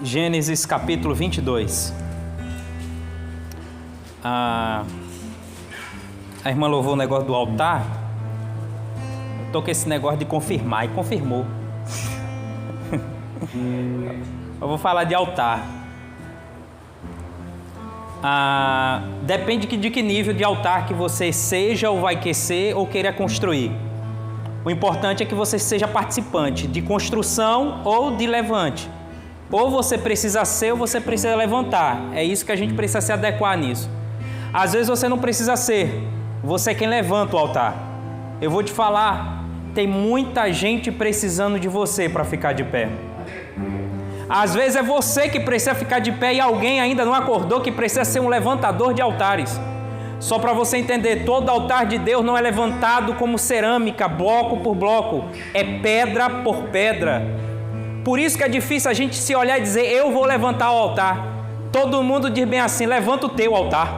Gênesis capítulo 22. A irmã louvou o negócio do altar. Eu tô com esse negócio de confirmar, e confirmou. Eu vou falar de altar. Depende de que nível de altar que você seja ou vai querer ou queira construir. O importante é que você seja participante de construção ou de levante. Ou você precisa ser ou você precisa levantar. É isso que a gente precisa se adequar nisso. Às vezes você não precisa ser. Você é quem levanta o altar. Eu vou te falar, tem muita gente precisando de você para ficar de pé. Às vezes é você que precisa ficar de pé e alguém ainda não acordou que precisa ser um levantador de altares. Só para você entender, todo altar de Deus não é levantado como cerâmica, bloco por bloco. É pedra por pedra. Por isso que é difícil a gente se olhar e dizer, eu vou levantar o altar. Todo mundo diz bem assim, levanta o teu altar.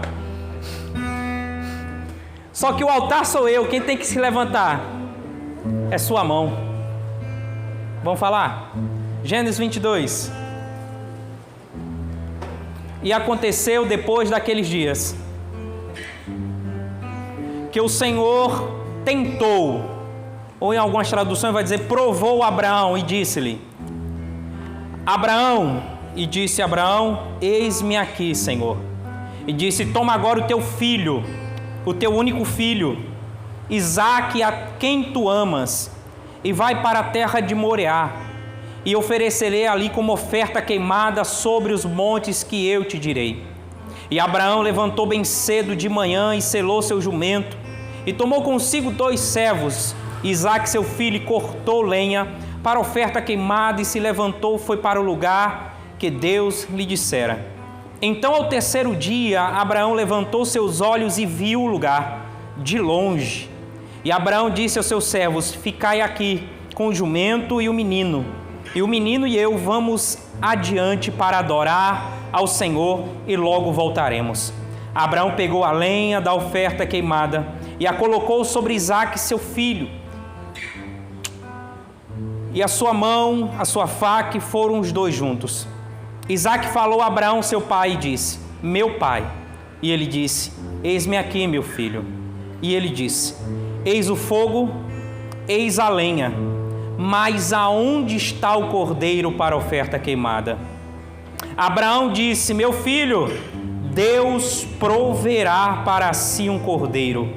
Só que o altar sou eu, quem tem que se levantar é sua mão. Vamos falar? Gênesis 22. E aconteceu depois daqueles dias que o Senhor tentou, ou em algumas traduções vai dizer, provou Abraão e disse-lhe, Abraão, e disse Abraão, eis-me aqui, Senhor. E disse, toma agora o teu filho, o teu único filho, Isaque, a quem tu amas, e vai para a terra de Moriá, e oferecerei ali como oferta queimada sobre os montes que eu te direi. E Abraão levantou bem cedo de manhã e selou seu jumento, e tomou consigo 2 servos, Isaque seu filho, e cortou lenha para a oferta queimada, e se levantou, foi para o lugar que Deus lhe dissera. Então, ao 3º dia, Abraão levantou seus olhos e viu o lugar de longe. E Abraão disse aos seus servos, ficai aqui com o jumento e o menino e eu vamos adiante para adorar ao Senhor e logo voltaremos. Abraão pegou a lenha da oferta queimada e a colocou sobre Isaque seu filho. E a sua mão, a sua faca, foram os 2 juntos. Isaque falou a Abraão, seu pai, e disse, meu pai. E ele disse, eis-me aqui, meu filho. E ele disse, eis o fogo, eis a lenha, mas aonde está o cordeiro para a oferta queimada? Abraão disse, meu filho, Deus proverá para si um cordeiro.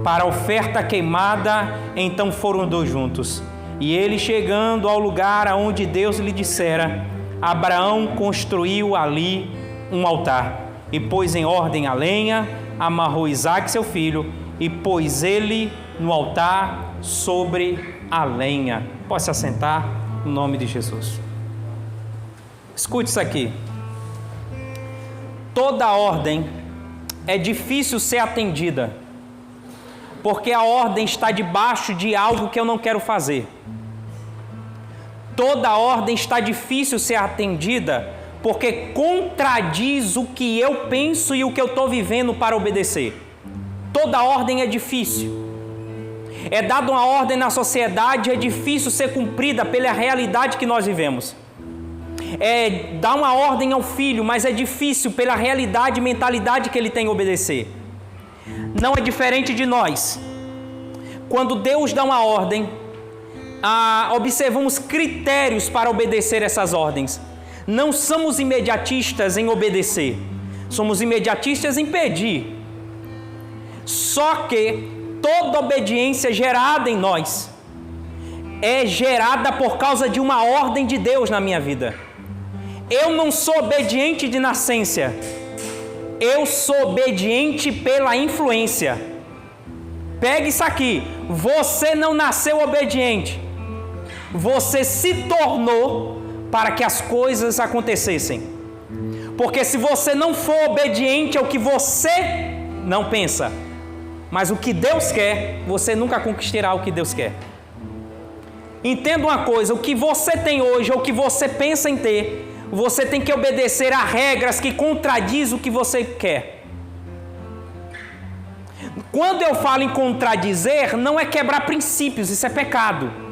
Para a oferta queimada, então foram 2 juntos. E ele, chegando ao lugar aonde Deus lhe dissera, Abraão construiu ali um altar, e pôs em ordem a lenha, amarrou Isaque seu filho, e pôs ele no altar sobre a lenha. Pode se assentar, no nome de Jesus. Escute isso aqui. Toda ordem é difícil ser atendida, porque a ordem está debaixo de algo que eu não quero fazer. Toda ordem está difícil ser atendida, porque contradiz o que eu penso e o que eu estou vivendo para obedecer. Toda ordem é difícil. É dada uma ordem na sociedade, é difícil ser cumprida pela realidade que nós vivemos. É dar uma ordem ao filho, mas é difícil pela realidade e mentalidade que ele tem a obedecer. Não é diferente de nós. Quando Deus dá uma ordem, observamos critérios para obedecer essas ordens. Não somos imediatistas em obedecer, somos imediatistas em pedir. Só que toda obediência gerada em nós é gerada por causa de uma ordem de Deus na minha vida. Eu não sou obediente de nascença, eu sou obediente pela influência. Pegue isso aqui, você não nasceu obediente, você se tornou para que as coisas acontecessem. Porque se você não for obediente ao que você não pensa, mas o que Deus quer, você nunca conquistará o que Deus quer. Entenda uma coisa, o que você tem hoje, ou o que você pensa em ter, você tem que obedecer a regras que contradizem o que você quer. Quando eu falo em contradizer, não é quebrar princípios, isso é pecado.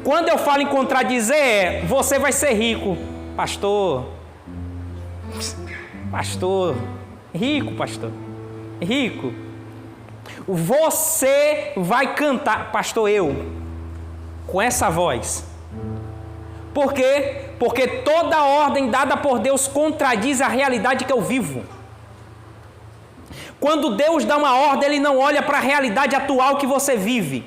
Quando eu falo em contradizer, você vai ser rico, Pastor, rico, você vai cantar, pastor, com essa voz. Por quê? Porque toda ordem dada por Deus contradiz a realidade que eu vivo. Quando Deus dá uma ordem, Ele não olha para a realidade atual que você vive.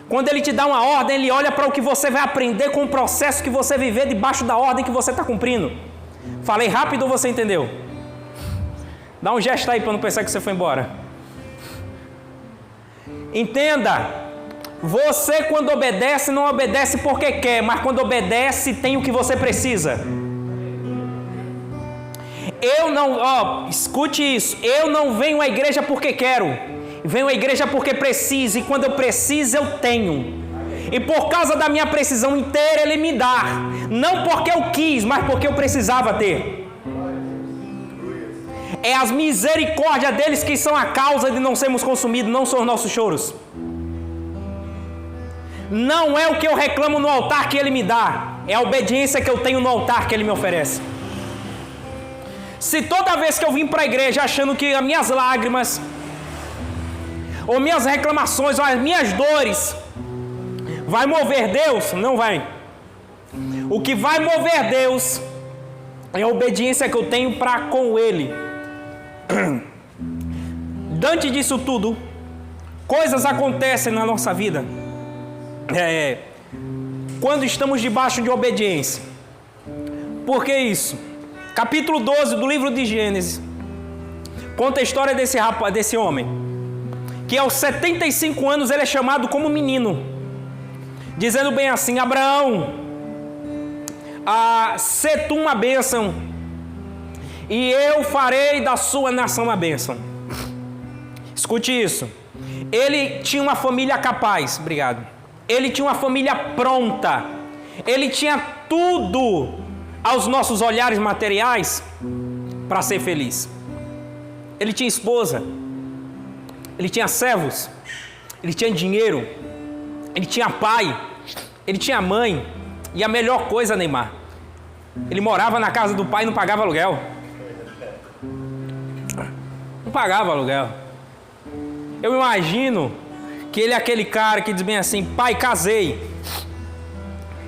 Quando Ele te dá uma ordem, Ele olha para o que você vai aprender com o processo que você viver debaixo da ordem que você está cumprindo. Falei rápido ou você entendeu? Dá um gesto aí para não pensar que você foi embora. Entenda, você quando obedece, não obedece porque quer, mas quando obedece, tem o que você precisa. Escute isso, eu não venho à igreja porque quero, venho à igreja porque preciso, e quando eu preciso, eu tenho. E por causa da minha precisão inteira, Ele me dá, não porque eu quis, mas porque eu precisava ter. É as misericórdias deles que são a causa de não sermos consumidos, não são os nossos choros. Não é o que eu reclamo no altar que Ele me dá, é a obediência que eu tenho no altar que Ele me oferece. Se toda vez que eu vim para a igreja achando que as minhas lágrimas, ou minhas reclamações, ou as minhas dores, vai mover Deus, não vai. O que vai mover Deus é a obediência que eu tenho para com Ele. Diante disso tudo, coisas acontecem na nossa vida quando estamos debaixo de obediência. Por que isso? Capítulo 12 do livro de Gênesis conta a história desse homem, que aos 75 anos ele é chamado como menino, dizendo bem assim: Abraão, sê tu uma bênção, e eu farei da sua nação uma bênção. Escute isso. Ele tinha uma família capaz, obrigado. Ele tinha uma família pronta. Ele tinha tudo aos nossos olhares materiais para ser feliz. Ele tinha esposa, ele tinha servos, ele tinha dinheiro, ele tinha pai, ele tinha mãe, e a melhor coisa, Neymar, ele morava na casa do pai e não pagava aluguel. Não pagava aluguel. Eu imagino que ele é aquele cara que diz bem assim: pai, casei.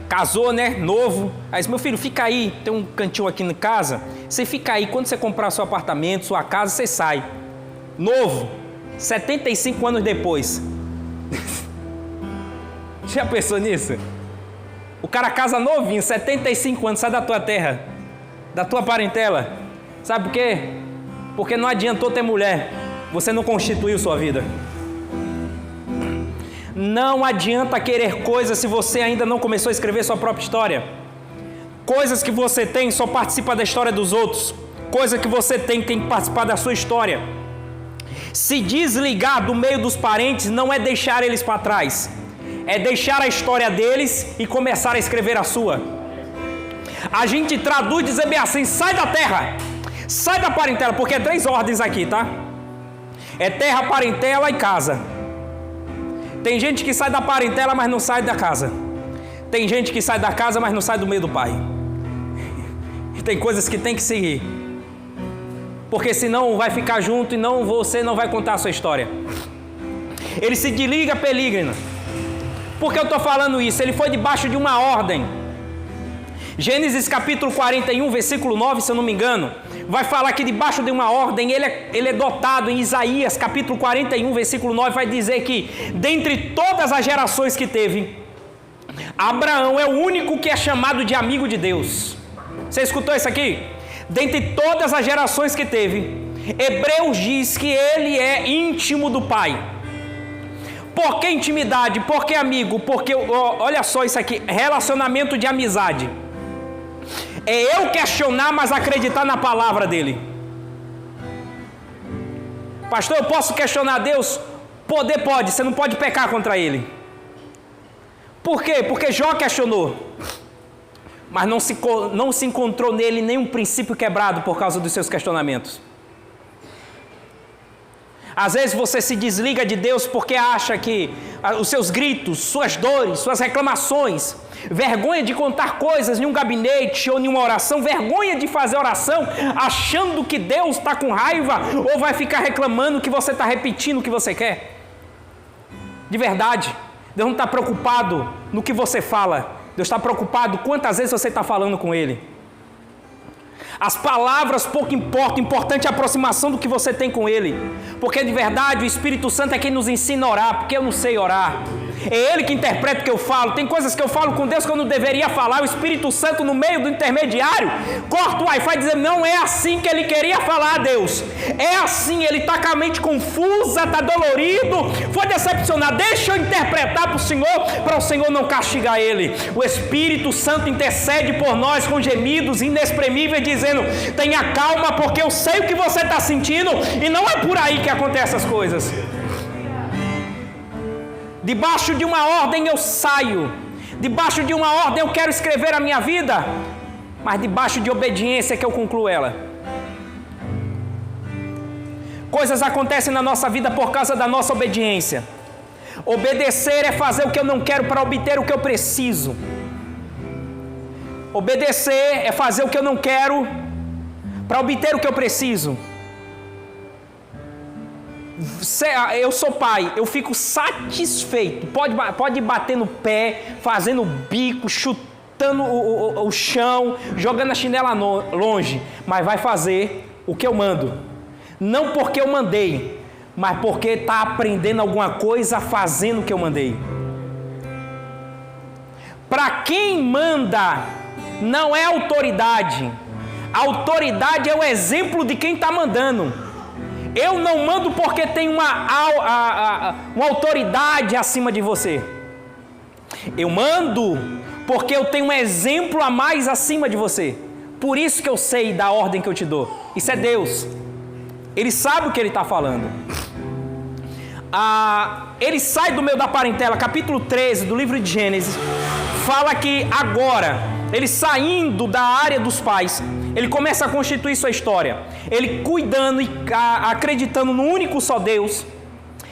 Casou, né? Novo. Aí disse: meu filho, fica aí, tem um cantinho aqui em casa. Você fica aí, quando você comprar seu apartamento, sua casa, você sai. Novo. 75 anos depois. Já pensou nisso? O cara casa novinho, 75 anos, sai da tua terra, da tua parentela. Sabe por quê? Porque não adiantou ter mulher. Você não constituiu sua vida. Não adianta querer coisas se você ainda não começou a escrever sua própria história. Coisas que você tem só participa da história dos outros. Coisa que você tem que participar da sua história. Se desligar do meio dos parentes não é deixar eles para trás. É deixar a história deles e começar a escrever a sua. A gente traduz dizer bem assim: sai da terra, sai da parentela, porque é 3 ordens aqui, tá? É terra, parentela e casa. Tem gente que sai da parentela, mas não sai da casa. Tem gente que sai da casa, mas não sai do meio do pai. E tem coisas que tem que seguir, porque senão vai ficar junto e você não vai contar a sua história. Ele se desliga pelígrino. Por que eu estou falando isso? Ele foi debaixo de uma ordem. Gênesis capítulo 41, versículo 9, se eu não me engano, vai falar que debaixo de uma ordem ele é dotado. Em Isaías capítulo 41, versículo 9, vai dizer que dentre todas as gerações que teve, Abraão é o único que é chamado de amigo de Deus. Você escutou isso aqui? Dentre todas as gerações que teve, Hebreus diz que ele é íntimo do Pai. Por que intimidade? Por que amigo? Porque, olha só isso aqui, relacionamento de amizade. É eu questionar, mas acreditar na palavra dele. Pastor, eu posso questionar Deus? Pode, você não pode pecar contra ele. Por quê? Porque Jó questionou, mas não se encontrou nele nenhum princípio quebrado por causa dos seus questionamentos. Às vezes você se desliga de Deus porque acha que os seus gritos, suas dores, suas reclamações, vergonha de contar coisas em um gabinete ou em uma oração, vergonha de fazer oração, achando que Deus está com raiva ou vai ficar reclamando que você está repetindo o que você quer. De verdade, Deus não está preocupado no que você fala, Deus está preocupado quantas vezes você está falando com Ele. As palavras pouco importam, importante é a aproximação do que você tem com Ele. Porque de verdade o Espírito Santo é quem nos ensina a orar, porque eu não sei orar. É Ele que interpreta o que eu falo. Tem coisas que eu falo com Deus que eu não deveria falar. O Espírito Santo no meio do intermediário corta o Wi-Fi dizendo, não é assim que Ele queria falar, Deus. É assim, Ele está com a mente confusa, está dolorido, foi decepcionado. Deixa eu interpretar para o Senhor não castigar Ele. O Espírito Santo intercede por nós com gemidos inexprimíveis, dizendo, tenha calma porque eu sei o que você está sentindo e não é por aí que acontecem essas coisas. Debaixo de uma ordem eu saio, debaixo de uma ordem eu quero escrever a minha vida, mas debaixo de obediência que eu concluo ela. Coisas acontecem na nossa vida por causa da nossa obediência. Obedecer é fazer o que eu não quero para obter o que eu preciso. Obedecer é fazer o que eu não quero para obter o que eu preciso. Eu sou pai, eu fico satisfeito. Pode bater no pé, fazendo bico, chutando o chão, jogando a chinela longe, mas vai fazer o que eu mando. Não porque eu mandei, mas porque está aprendendo alguma coisa fazendo o que eu mandei. Para quem manda, não é autoridade. A autoridade é o exemplo de quem está mandando. Eu não mando porque tem uma autoridade acima de você. Eu mando porque eu tenho um exemplo a mais acima de você. Por isso que eu sei da ordem que eu te dou. Isso é Deus. Ele sabe o que Ele está falando. Ele sai do meio da parentela, capítulo 13 do livro de Gênesis, fala que agora, ele saindo da área dos pais, ele começa a constituir sua história. Ele cuidando e acreditando no único só Deus,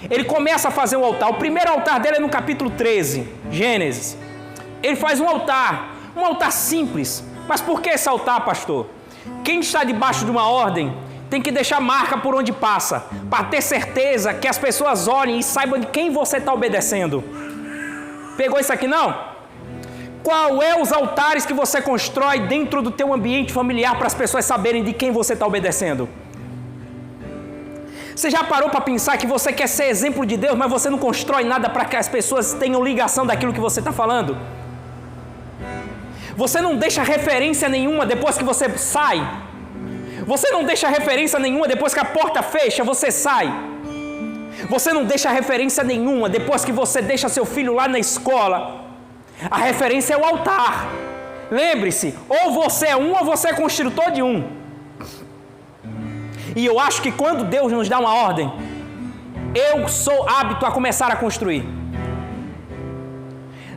ele começa a fazer um altar. O primeiro altar dele é no capítulo 13, Gênesis. Ele faz um altar simples. Mas por que esse altar, pastor? Quem está debaixo de uma ordem tem que deixar marca por onde passa, para ter certeza que as pessoas olhem e saibam de quem você está obedecendo. Pegou isso aqui não? Qual é os altares que você constrói dentro do teu ambiente familiar para as pessoas saberem de quem você está obedecendo? Você já parou para pensar que você quer ser exemplo de Deus, mas você não constrói nada para que as pessoas tenham ligação daquilo que você está falando? Você não deixa referência nenhuma depois que você sai. Você não deixa referência nenhuma depois que a porta fecha, você sai. Você não deixa referência nenhuma depois que você deixa seu filho lá na escola. A referência é o altar. Lembre-se, ou você é um ou você é construtor de um. E eu acho que quando Deus nos dá uma ordem, eu sou apto a começar a construir.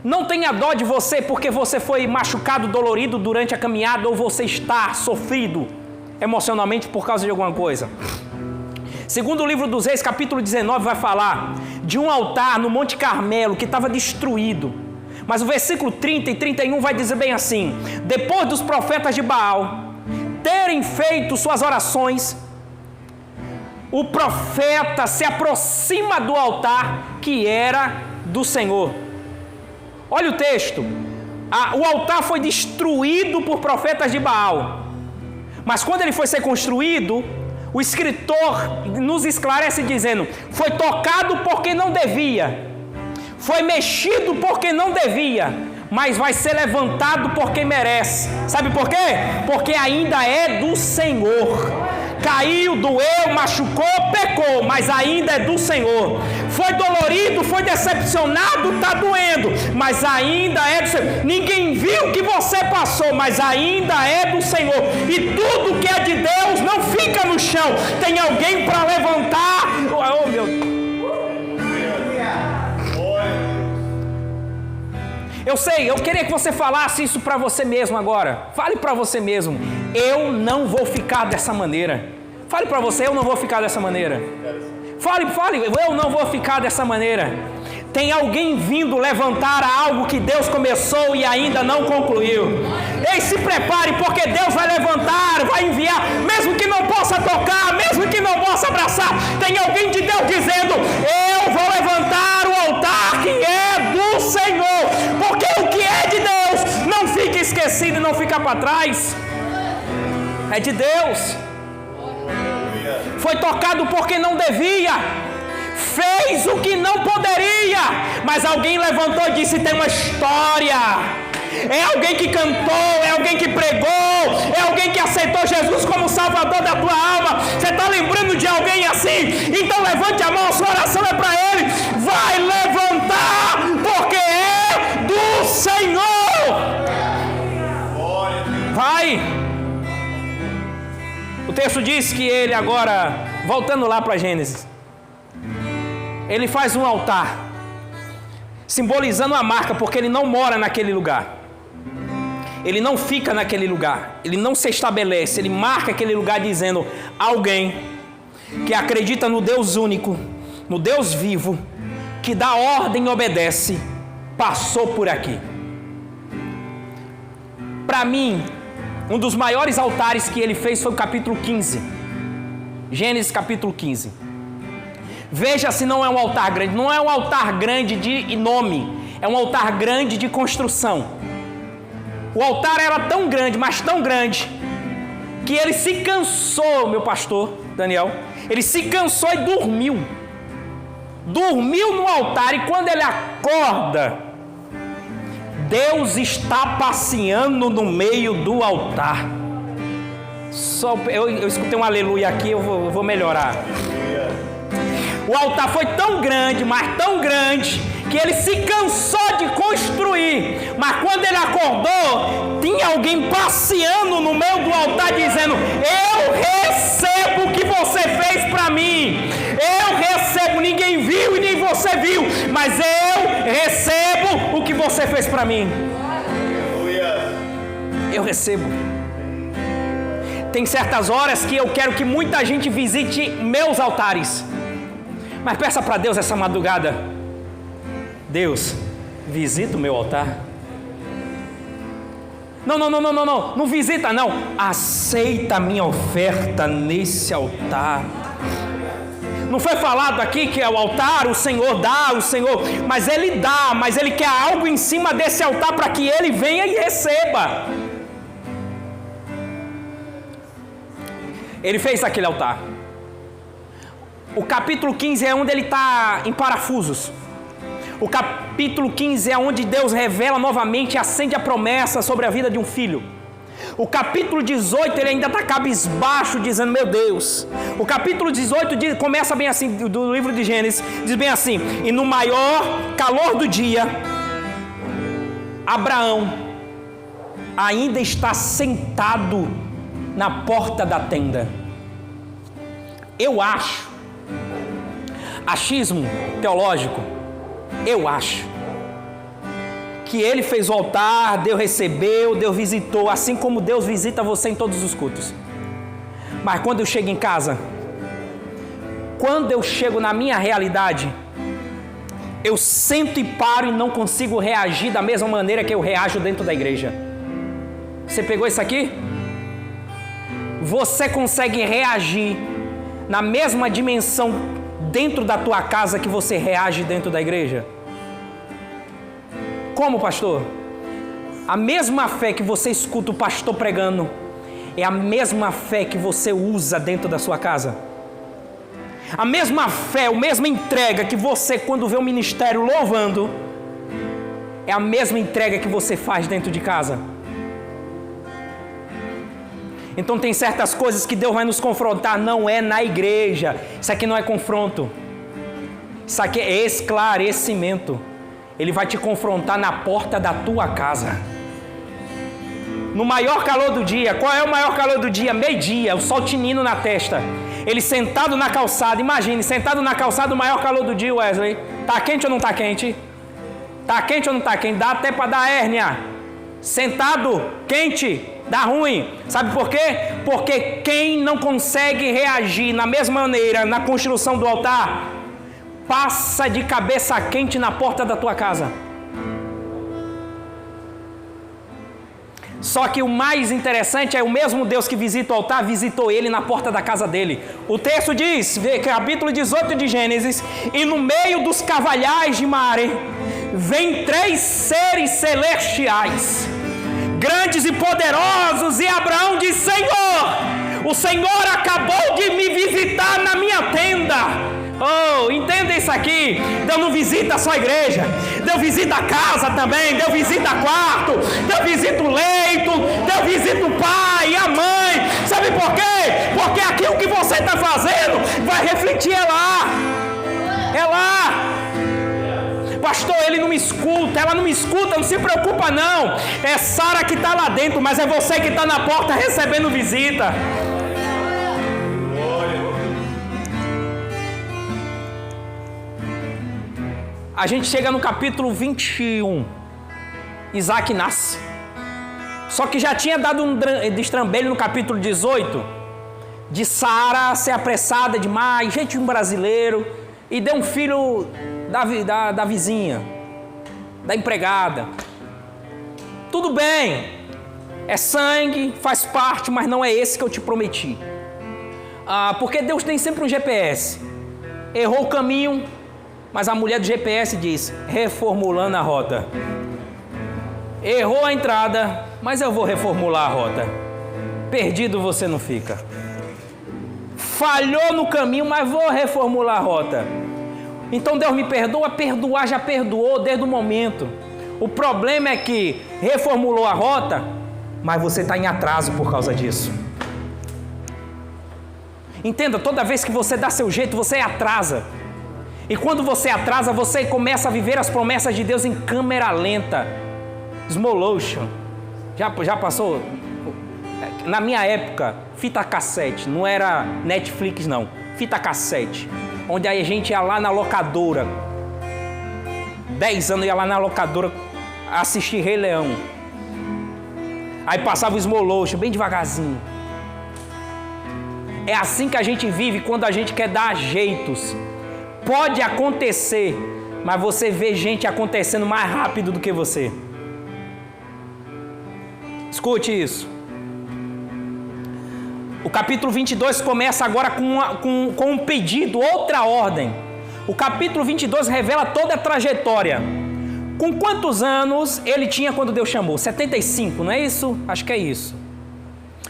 Não tenha dó de você porque você foi machucado, dolorido durante a caminhada, ou você está sofrido emocionalmente por causa de alguma coisa. Segundo o livro dos Reis, capítulo 19, vai falar de um altar no Monte Carmelo que estava destruído. Mas o versículo 30 e 31 vai dizer bem assim: depois dos profetas de Baal terem feito suas orações, o profeta se aproxima do altar que era do Senhor. Olha o texto. O altar foi destruído por profetas de Baal. Mas quando ele foi ser construído, o escritor nos esclarece dizendo: foi tocado porque não devia, foi mexido porque não devia, mas vai ser levantado porque merece. Sabe por quê? Porque ainda é do Senhor. Caiu, doeu, machucou, pecou, mas ainda é do Senhor. Foi dolorido, foi decepcionado, está doendo, mas ainda é do Senhor. Ninguém viu o que você passou, mas ainda é do Senhor. E tudo que é de Deus não fica no chão. Tem alguém para levantar. Oh, meu Deus. Eu sei, eu queria que você falasse isso para você mesmo agora. Fale para você mesmo: eu não vou ficar dessa maneira. Fale para você: eu não vou ficar dessa maneira. Fale, eu não vou ficar dessa maneira. Tem alguém vindo levantar algo que Deus começou e ainda não concluiu. Ei, se prepare, porque Deus vai levantar, vai enviar, mesmo que não possa tocar, mesmo que não possa abraçar. Tem alguém de Deus dizendo: eu vou levantar o altar que é do Senhor, porque o que é de Deus não fica esquecido e não fica para trás. É de Deus. Foi tocado porque não devia, fez o que não poderia, mas alguém levantou e disse: tem uma história. É alguém que cantou, é alguém que pregou, é alguém que aceitou Jesus como Salvador da tua alma. Você está lembrando de alguém assim? Então levante a mão, a sua oração é para ele. Vai levantar, porque é do Senhor. Vai. O texto diz que ele agora, voltando lá para Gênesis, ele faz um altar, simbolizando a marca, porque ele não mora naquele lugar. Ele não fica naquele lugar, ele não se estabelece, ele marca aquele lugar dizendo: alguém que acredita no Deus único, no Deus vivo, que dá ordem e obedece, passou por aqui. Para mim, um dos maiores altares que ele fez foi o capítulo 15, Gênesis capítulo 15. Veja se não é um altar grande, não é um altar grande de nome, é um altar grande de construção. O altar era tão grande, mas tão grande, que ele se cansou, meu pastor Daniel, ele se cansou e dormiu. Dormiu no altar, e quando ele acorda, Deus está passeando no meio do altar. Eu escutei um aleluia aqui, eu vou melhorar. O altar foi tão grande, mas tão grande, que ele se cansou de construir, mas quando ele acordou, tinha alguém passeando no meio do altar dizendo: eu recebo o que você fez para mim, eu recebo, ninguém viu e nem você viu, mas eu recebo o que você fez para mim. Eu recebo. Tem certas horas que eu quero que muita gente visite meus altares, mas peça para Deus essa madrugada: Deus, visita o meu altar. Não visita não, aceita a minha oferta nesse altar. Não foi falado aqui que é o altar, o Senhor dá, mas Ele dá, mas Ele quer algo em cima desse altar para que Ele venha e receba. Ele fez aquele altar. O capítulo 15 é onde ele está em parafusos. O capítulo 15 é onde Deus revela novamente e acende a promessa sobre a vida de um filho. O capítulo 18 ele ainda está cabisbaixo, dizendo: meu Deus. O capítulo 18 começa bem assim, do livro de Gênesis, diz bem assim: e no maior calor do dia, Abraão ainda está sentado na porta da tenda. Eu acho, achismo teológico, eu acho que ele fez o altar, Deus recebeu, Deus visitou, assim como Deus visita você em todos os cultos. Mas quando eu chego em casa, quando eu chego na minha realidade, eu sento e paro e não consigo reagir da mesma maneira que eu reajo dentro da igreja. Você pegou isso aqui? Você consegue reagir na mesma dimensão dentro da tua casa que você reage dentro da igreja? Como, pastor? A mesma fé que você escuta o pastor pregando é a mesma fé que você usa dentro da sua casa. A mesma fé, a mesma entrega que você, quando vê o ministério louvando, é a mesma entrega que você faz dentro de casa. Então tem certas coisas que Deus vai nos confrontar, não é na igreja. Isso aqui não é confronto. Isso aqui é esclarecimento. Ele vai te confrontar na porta da tua casa. No maior calor do dia. Qual é o maior calor do dia? Meio-dia, o sol tinindo na testa. Ele sentado na calçada, imagine, sentado na calçada, o maior calor do dia, Wesley. Tá quente ou não tá quente? Tá quente ou não tá quente? Dá até para dar hérnia. Sentado, quente. Dá ruim. Sabe por quê? Porque quem não consegue reagir na mesma maneira na construção do altar, passa de cabeça quente na porta da tua casa. Só que o mais interessante é o mesmo Deus que visita o altar, visitou ele na porta da casa dele. O texto diz, capítulo 18 de Gênesis, e no meio dos carvalhais de Mamre, vem 3 seres celestiais, grandes e poderosos, e Abraão diz: Senhor, o Senhor acabou de me visitar na minha tenda. Oh, entenda isso aqui. Deus não visita só a igreja, Deus visita a casa também, Deus visita quarto, Deus visita o leito, Deus visita o pai, a mãe. Sabe por quê? Porque aquilo que você está fazendo vai refletir lá. É lá. Pastor, ele não me escuta, ela não me escuta, não se preocupa não. É Sara que está lá dentro, mas é você que está na porta recebendo visita. A gente chega no capítulo 21. Isaac nasce. Só que já tinha dado um destrambelho no capítulo 18, de Sara ser apressada demais, gente, um brasileiro, e deu um filho da vizinha, da empregada. Tudo bem, é sangue, faz parte, mas não é esse que eu te prometi. Porque Deus tem sempre um GPS. Errou o caminho, mas a mulher do GPS diz: reformulando a rota. Errou a entrada, mas eu vou reformular a rota. Perdido você não fica. Falhou no caminho, mas vou reformular a rota. Então Deus me perdoa, perdoar já perdoou desde o momento. O problema é que reformulou a rota, mas você está em atraso por causa disso. Entenda, toda vez que você dá seu jeito, você atrasa. E quando você atrasa, você começa a viver as promessas de Deus em câmera lenta. Slow motion. Já passou? Na minha época, fita cassete, não era Netflix não, fita cassete. Onde a gente ia lá na locadora, 10 anos ia lá na locadora assistir Rei Leão. Aí passava o slow motion, bem devagarzinho. É assim que a gente vive quando a gente quer dar jeitos. Pode acontecer, mas você vê gente acontecendo mais rápido do que você. Escute isso. O capítulo 22 começa agora com um pedido, outra ordem. O capítulo 22 revela toda a trajetória. Com quantos anos ele tinha quando Deus chamou? 75, não é isso? Acho que é isso.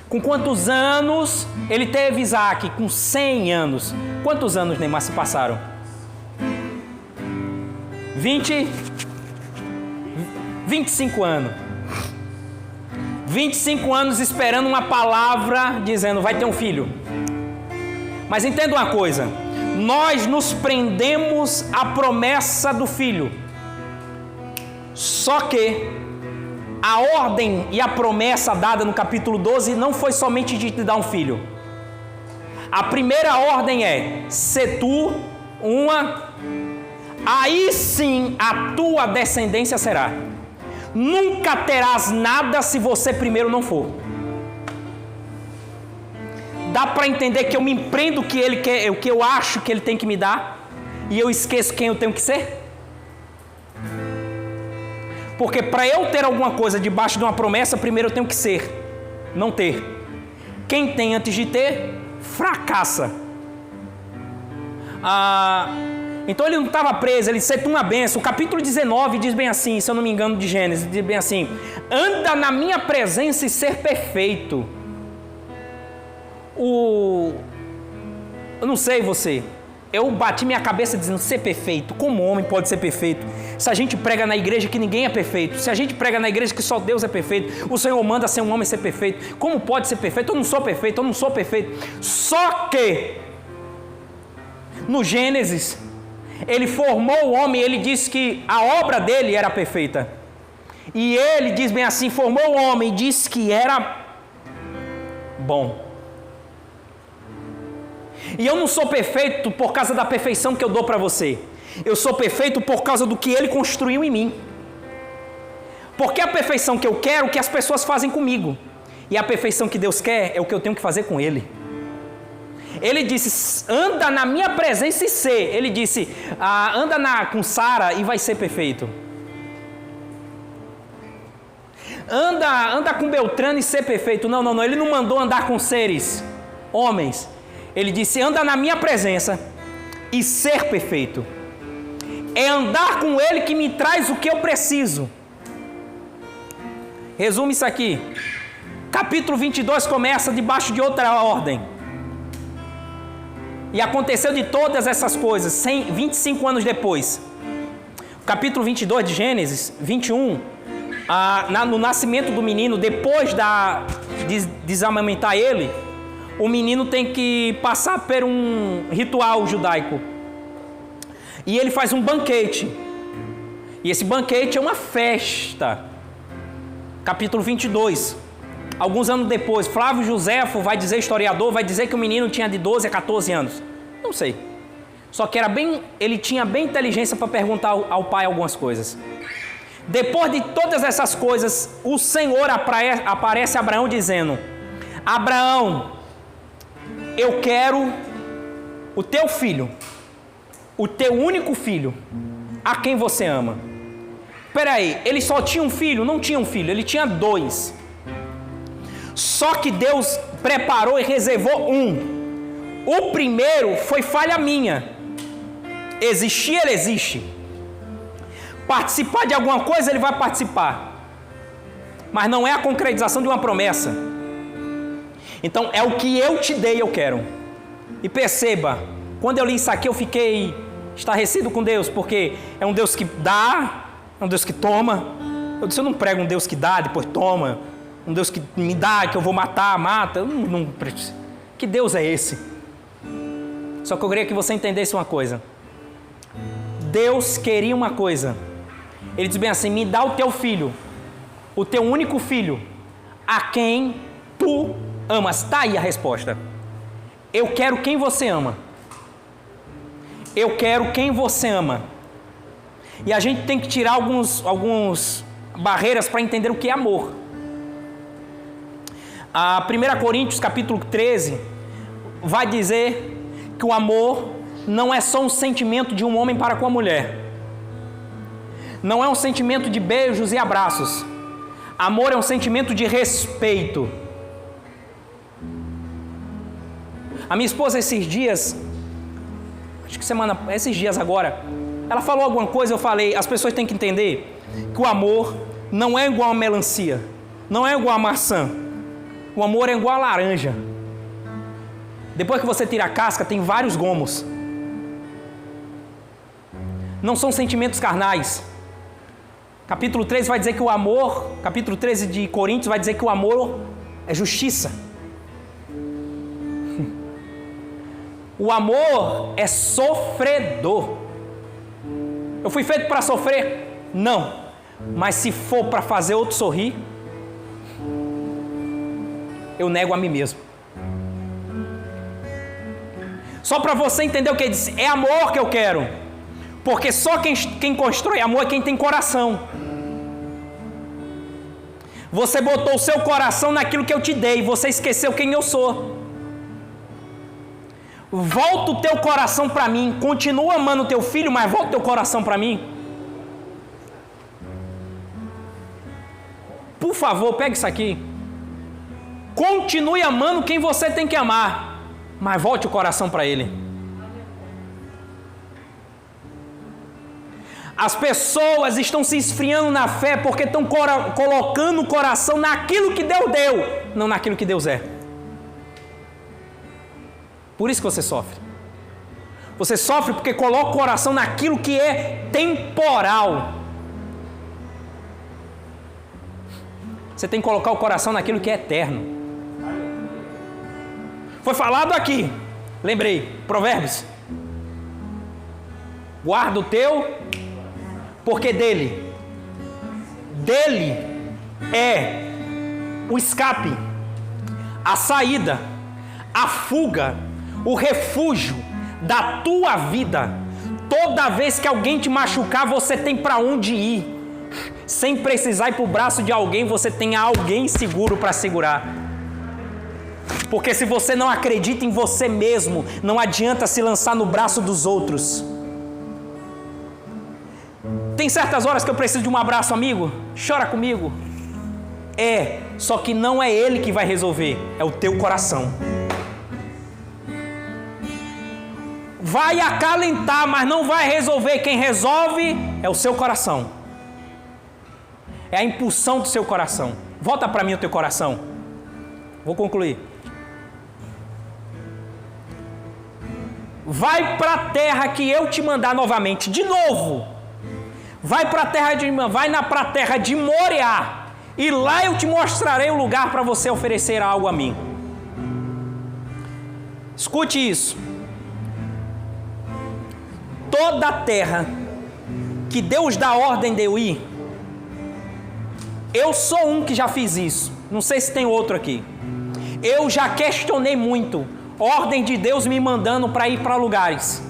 Com quantos anos ele teve Isaac? Com 100 anos. Quantos anos, Neymar, se passaram? 25 anos. 25 anos esperando uma palavra dizendo: vai ter um filho. Mas entenda uma coisa: nós nos prendemos à promessa do filho. Só que a ordem e a promessa dada no capítulo 12 não foi somente de te dar um filho. A primeira ordem é: se tu aí sim a tua descendência será. Nunca terás nada se você primeiro não for. Dá para entender que eu me empreendo o que ele quer, o que eu acho que ele tem que me dar, e eu esqueço quem eu tenho que ser? Porque para eu ter alguma coisa debaixo de uma promessa, primeiro eu tenho que ser, não ter. Quem tem antes de ter, fracassa. Então ele não estava preso, ele aceitou uma bênção. O capítulo 19 diz bem assim, se eu não me engano, de Gênesis, diz bem assim: anda na minha presença e ser perfeito. Eu não sei você, eu bati minha cabeça dizendo: ser perfeito, como homem pode ser perfeito? Se a gente prega na igreja que ninguém é perfeito, se a gente prega na igreja que só Deus é perfeito, o Senhor manda ser um homem ser perfeito, como pode ser perfeito? Eu não sou perfeito, eu não sou perfeito. Só que no Gênesis ele formou o homem, ele disse que a obra dele era perfeita. E ele diz bem assim, formou o homem e disse que era bom. E eu não sou perfeito por causa da perfeição que eu dou para você. Eu sou perfeito por causa do que ele construiu em mim. Porque a perfeição que eu quero, que as pessoas fazem comigo. E a perfeição que Deus quer é o que eu tenho que fazer com Ele. Ele disse, anda na minha presença e ser. Ele disse, anda com Sara e vai ser perfeito. Anda com Beltrano e ser perfeito. Não. Ele não mandou andar com seres, homens. Ele disse, anda na minha presença e ser perfeito. É andar com Ele que me traz o que eu preciso. Resume isso aqui. Capítulo 22 começa debaixo de outra ordem. E aconteceu de todas essas coisas, 25 anos depois. Capítulo 22 de Gênesis, 21, no nascimento do menino, depois de desamamentar ele, o menino tem que passar por um ritual judaico. E ele faz um banquete. E esse banquete é uma festa. Capítulo 22. Alguns anos depois, Flávio Joséfo vai dizer, historiador, vai dizer que o menino tinha de 12 a 14 anos. Não sei. Só que ele tinha bem inteligência para perguntar ao pai algumas coisas. Depois de todas essas coisas, o Senhor aparece a Abraão dizendo, Abraão, eu quero o teu filho, o teu único filho, a quem você ama. Peraí, ele só tinha um filho? Não tinha um filho, ele tinha 2. Só que Deus preparou e reservou um. O primeiro foi falha minha. Existir, ele existe. Participar de alguma coisa, ele vai participar. Mas não é a concretização de uma promessa. Então, é o que eu te dei, eu quero. E perceba, quando eu li isso aqui, eu fiquei estarrecido com Deus, porque é um Deus que dá, é um Deus que toma. Eu disse, eu não prego um Deus que dá, depois toma. Um Deus que me dá, que eu vou matar, mata. Eu não preciso. Que Deus é esse? Só que eu queria que você entendesse uma coisa. Deus queria uma coisa. Ele diz bem assim, me dá o teu filho, o teu único filho, a quem tu amas. Está aí a resposta. Eu quero quem você ama. Eu quero quem você ama. E a gente tem que tirar algumas barreiras para entender o que é amor. A 1 Coríntios capítulo 13 vai dizer que o amor não é só um sentimento de um homem para com a mulher. Não é um sentimento de beijos e abraços. Amor é um sentimento de respeito. A minha esposa esses dias, esses dias agora, ela falou alguma coisa, eu falei, as pessoas têm que entender que o amor não é igual a melancia, não é igual a maçã. O amor é igual a laranja. Depois que você tira a casca, tem vários gomos. Não são sentimentos carnais. Capítulo 13 vai dizer que o amor, capítulo 13 de Coríntios vai dizer que o amor é justiça. O amor é sofredor. Eu fui feito para sofrer? Não. Mas se for para fazer outro sorrir, eu nego a mim mesmo. Só para você entender o que ele disse, é amor que eu quero. Porque só quem constrói amor é quem tem coração. Você botou o seu coração naquilo que eu te dei, você esqueceu quem eu sou. Volta o teu coração para mim, continua amando o teu filho, mas volta o teu coração para mim. Por favor, pegue isso aqui. Continue amando quem você tem que amar, mas volte o coração para ele. As pessoas estão se esfriando na fé porque estão colocando o coração naquilo que Deus deu, não naquilo que Deus é. Por isso que você sofre. Você sofre porque coloca o coração naquilo que é temporal. Você tem que colocar o coração naquilo que é eterno. Foi falado aqui, lembrei, Provérbios. Guarda o teu, porque dele é o escape, a saída, a fuga, o refúgio da tua vida. Toda vez que alguém te machucar, você tem para onde ir. Sem precisar ir para o braço de alguém, você tem alguém seguro para segurar. Porque se você não acredita em você mesmo, não adianta se lançar no braço dos outros. Tem certas horas que eu preciso de um abraço, amigo? Chora comigo. Só que não é ele que vai resolver, é o teu coração. Vai acalentar, mas não vai resolver. Quem resolve é o seu coração. É a impulsão do seu coração. Volta para mim o teu coração. Vou concluir. Vai para a terra que eu te mandar novamente. De novo. Vai para a terra de Moriá. E lá eu te mostrarei o lugar para você oferecer algo a mim. Escute isso. Toda a terra que Deus dá ordem de eu ir, eu sou um que já fiz isso. Não sei se tem outro aqui. Eu já questionei muito. Ordem de Deus me mandando para ir para lugares.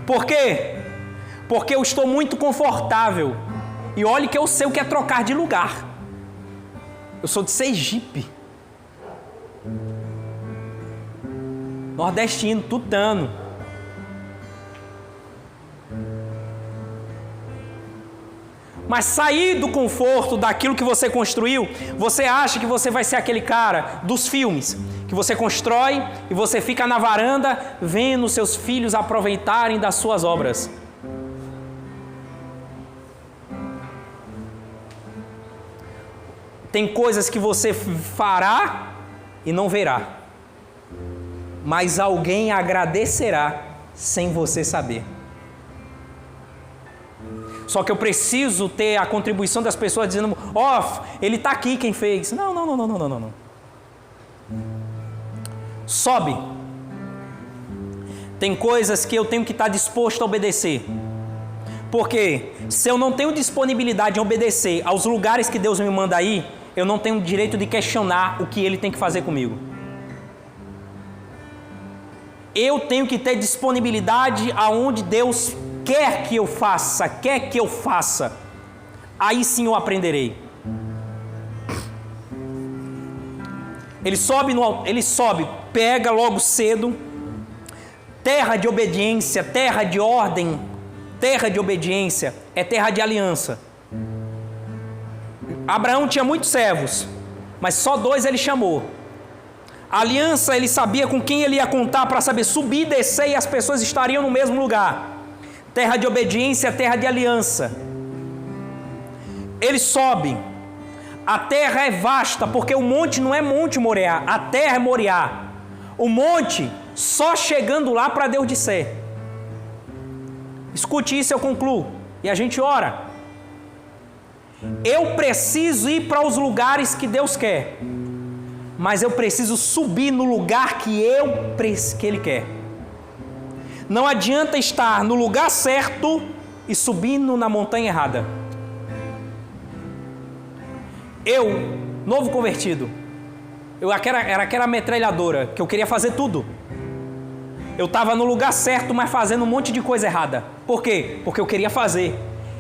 Por quê? Porque eu estou muito confortável. E olhe que eu sei o que é trocar de lugar. Eu sou de Sergipe. Nordestino, tutano. Mas sair do conforto daquilo que você construiu, você acha que você vai ser aquele cara dos filmes, que você constrói e você fica na varanda vendo seus filhos aproveitarem das suas obras. Tem coisas que você fará e não verá, mas alguém agradecerá sem você saber. Só que eu preciso ter a contribuição das pessoas dizendo, ele está aqui quem fez. Não. Sobe. Tem coisas que eu tenho que estar disposto a obedecer. Porque se eu não tenho disponibilidade em obedecer aos lugares que Deus me manda ir, eu não tenho direito de questionar o que Ele tem que fazer comigo. Eu tenho que ter disponibilidade aonde Deus quer que eu faça, aí sim eu aprenderei. Ele sobe, pega logo cedo, terra de obediência, terra de ordem, terra de obediência, é terra de aliança. Abraão tinha muitos servos, mas só 2 ele chamou. A aliança, ele sabia com quem ele ia contar para saber subir, descer e as pessoas estariam no mesmo lugar. Terra de obediência, terra de aliança. Ele sobe. A terra é vasta, porque o monte não é Monte Moriá, a terra é Moriá. O monte, só chegando lá para Deus disser. Escute isso, eu concluo. E a gente ora. Eu preciso ir para os lugares que Deus quer. Mas eu preciso subir no lugar que Ele quer. Não adianta estar no lugar certo e subindo na montanha errada. Eu, novo convertido, era aquela metralhadora que eu queria fazer tudo. Eu estava no lugar certo, mas fazendo um monte de coisa errada. Por quê? Porque eu queria fazer.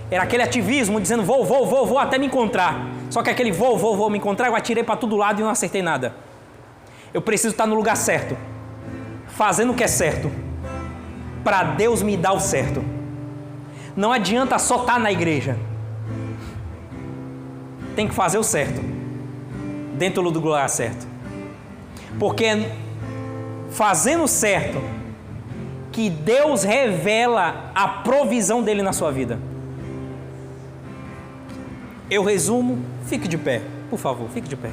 Era aquele ativismo dizendo vou até me encontrar. Só que aquele vou me encontrar, eu atirei para todo lado e não acertei nada. Eu preciso estar no lugar certo, fazendo o que é certo, para Deus me dar o certo. Não adianta só estar na igreja. Tem que fazer o certo, dentro do lugar certo. Porque fazendo o certo, que Deus revela a provisão dele na sua vida. Eu resumo, fique de pé, por favor, fique de pé.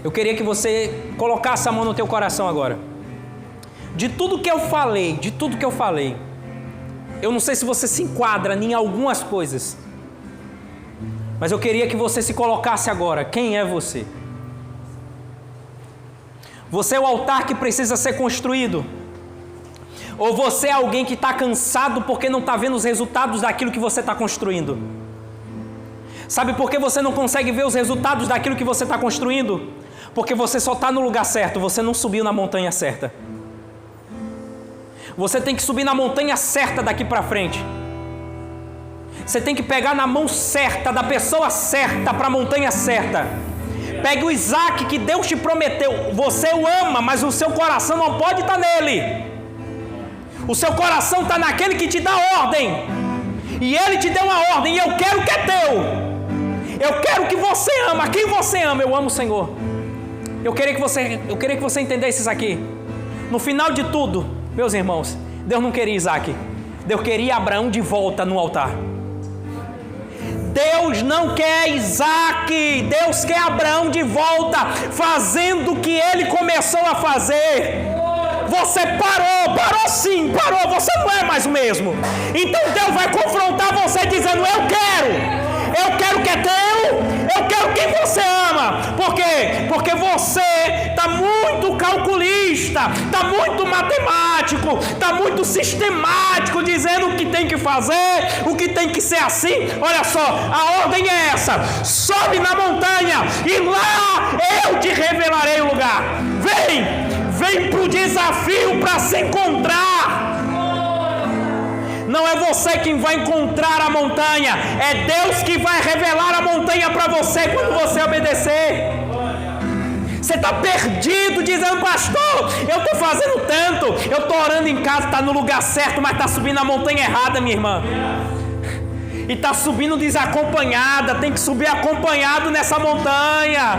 Eu queria que você colocasse a mão no teu coração agora. De tudo que eu falei, eu não sei se você se enquadra em algumas coisas, mas eu queria que você se colocasse agora. Quem é você? Você é o altar que precisa ser construído? Ou você é alguém que está cansado porque não está vendo os resultados daquilo que você está construindo? Sabe por que você não consegue ver os resultados daquilo que você está construindo? Porque você só está no lugar certo, você não subiu na montanha certa. Você tem que subir na montanha certa daqui para frente. Você tem que pegar na mão certa, da pessoa certa, para a montanha certa. Pegue o Isaac que Deus te prometeu. Você o ama, mas o seu coração não pode estar nele. O seu coração está naquele que te dá ordem. E ele te deu uma ordem, e eu quero o que é teu. Eu quero que você ama. Quem você ama? Eu amo o Senhor. Eu queria que você entendesse isso aqui. No final de tudo, meus irmãos, Deus não queria Isaac. Deus queria Abraão de volta no altar. Deus não quer Isaac. Deus quer Abraão de volta, fazendo o que ele começou a fazer. Você parou sim, você não é mais o mesmo. Então Deus vai confrontar você dizendo: eu quero o que é teu, eu quero quem você ama. Por quê? Porque você está muito calculista, está muito matemático, está muito sistemático, dizendo o que tem que fazer, o que tem que ser assim. Olha só, a ordem é essa: sobe na montanha e lá eu te revelarei o lugar. Vem para o desafio para se encontrar. Não é você quem vai encontrar a montanha, é Deus que vai revelar a montanha para você quando você obedecer. Você está perdido dizendo: pastor, eu estou fazendo tanto, eu estou orando em casa, está no lugar certo, mas está subindo a montanha errada, minha irmã. E está subindo desacompanhada. Tem que subir acompanhado nessa montanha.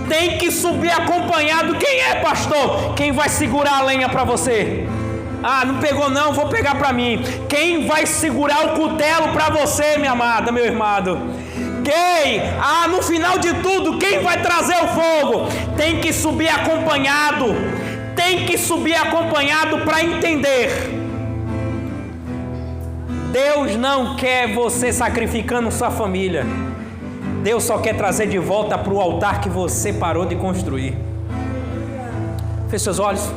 Tem que subir acompanhado. Quem é, pastor? Quem vai segurar a lenha para você? Ah, não pegou não, vou pegar para mim. Quem vai segurar o cutelo para você, minha amada, meu irmão? Quem? Ah, no final de tudo, quem vai trazer o fogo? Tem que subir acompanhado. Tem que subir acompanhado para entender. Deus não quer você sacrificando sua família. Deus só quer trazer de volta para o altar que você parou de construir. Feche seus olhos.